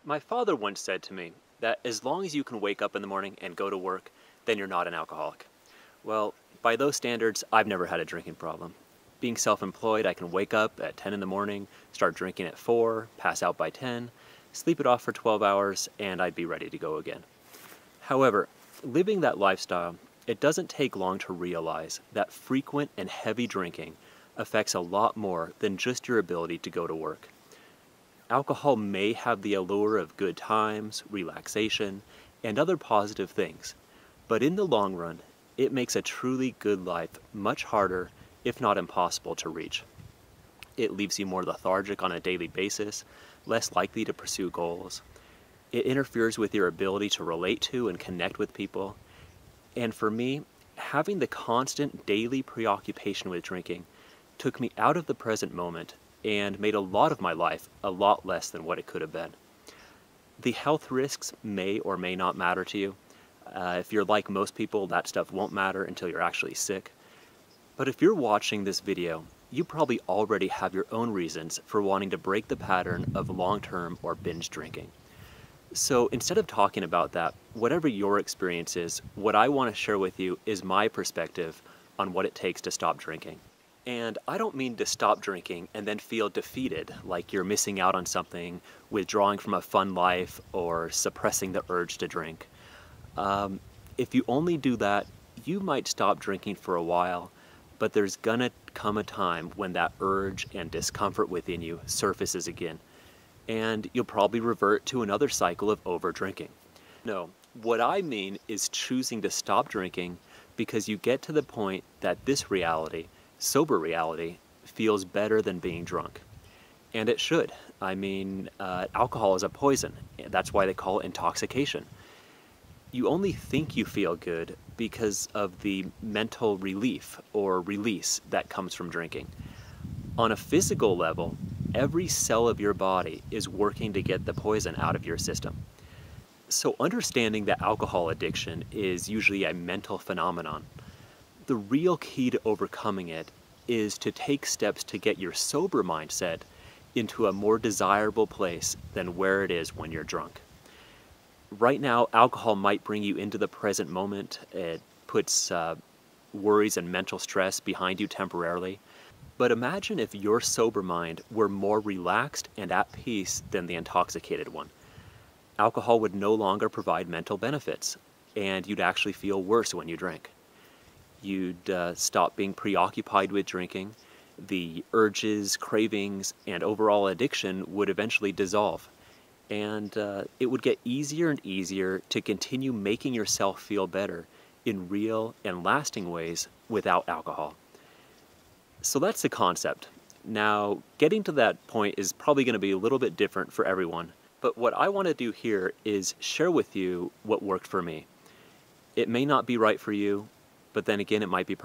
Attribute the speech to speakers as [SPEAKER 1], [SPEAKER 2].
[SPEAKER 1] My father once said to me that as long as you can wake up in the morning and go to work, then you're not an alcoholic. Well, by those standards, I've never had a drinking problem. Being self-employed, I can wake up at 10 in the morning, start drinking at 4, pass out by 10, sleep it off for 12 hours, and I'd be ready to go again. However, living that lifestyle, it doesn't take long to realize that frequent and heavy drinking affects a lot more than just your ability to go to work. Alcohol may have the allure of good times, relaxation, and other positive things, but in the long run, it makes a truly good life much harder, if not impossible, to reach. It leaves you more lethargic on a daily basis, less likely to pursue goals. It interferes with your ability to relate to and connect with people. And for me, having the constant daily preoccupation with drinking took me out of the present moment and made a lot of my life a lot less than what it could have been. The health risks may or may not matter to you. If you're like most people, that stuff won't matter until you're actually sick. But if you're watching this video, you probably already have your own reasons for wanting to break the pattern of long-term or binge drinking. So instead of talking about that, whatever your experience is, what I want to share with you is my perspective on what it takes to stop drinking. And I don't mean to stop drinking and then feel defeated, like you're missing out on something, withdrawing from a fun life, or suppressing the urge to drink. If you only do that, you might stop drinking for a while, but there's gonna come a time when that urge and discomfort within you surfaces again, and you'll probably revert to another cycle of over-drinking. No, what I mean is choosing to stop drinking because you get to the point that this reality, sober reality, feels better than being drunk. And it should. I mean, alcohol is a poison. That's why they call it intoxication. You only think you feel good because of the mental relief or release that comes from drinking. On a physical level, every cell of your body is working to get the poison out of your system. So understanding that alcohol addiction is usually a mental phenomenon, the real key to overcoming it is to take steps to get your sober mindset into a more desirable place than where it is when you're drunk. Right now, alcohol might bring you into the present moment. It puts worries and mental stress behind you temporarily. But imagine if your sober mind were more relaxed and at peace than the intoxicated one. Alcohol would no longer provide mental benefits, and you'd actually feel worse when you drank. You'd stop being preoccupied with drinking. The urges, cravings, and overall addiction would eventually dissolve. And it would get easier and easier to continue making yourself feel better in real and lasting ways without alcohol. So that's the concept. Now, getting to that point is probably going to be a little bit different for everyone, but what I want to do here is share with you what worked for me. It may not be right for you, but then again, it might be perfect.